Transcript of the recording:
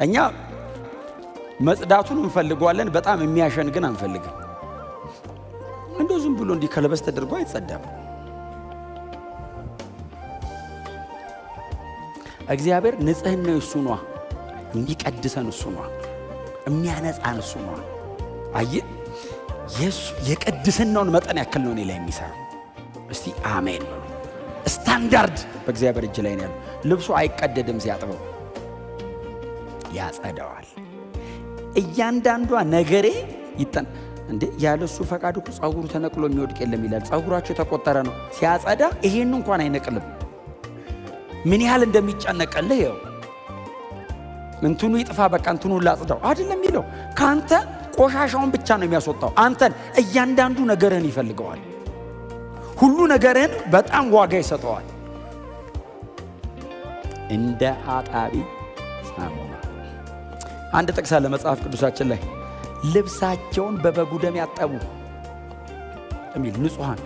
እኛ መጽዳቱን እንፈልገዋለን፣ በጣም የሚያሸን ግን አንፈልግም። እንደው ዝም ብሎ እንዲህ ከለበስ ተደርጎ አይጸዳም። እግዚአብሔር ንጽህናው እሱ ነው፣ የሚቀድሰን እሱ ነው፣ የሚያነጻን እሱ ነው። አየህ የቅድስናውን መጠን ያክል ነው እኔ ላይ የሚሰራው። እስቲ አሜን በሉ። ስታንዳርድ በእግዚአብሔር እጅ ላይ ነው ያለው። ልብሱ አይቀደድም፣ ሲያጥበው ያጸዳዋል። እያንዳንዷ ነገሬ እንዴ ያለሱ ፈቃድ እኮ ጸጉሩ ተነቅሎ የሚወድቅ የለም ይላል። ጸጉራቸው የተቆጠረ ነው። ሲያጸዳ ይሄን እንኳን አይነቅልም። ምን ያህል እንደሚጨነቅልህ ይኸው። እንትኑ ይጥፋ በቃ እንትኑ ላጽዳው አይደለም የሚለው። ካንተ ቆሻሻውን ብቻ ነው የሚያስወጣው። አንተን እያንዳንዱ ነገርህን ይፈልገዋል። ሁሉ ነገርህን በጣም ዋጋ ይሰጠዋል። እንደ አጣቢ ሳሙና። አንድ ጥቅስ አለ መጽሐፍ ቅዱሳችን ላይ ልብሳቸውን በበጉ ደም ያጠቡ የሚል ንጹሃን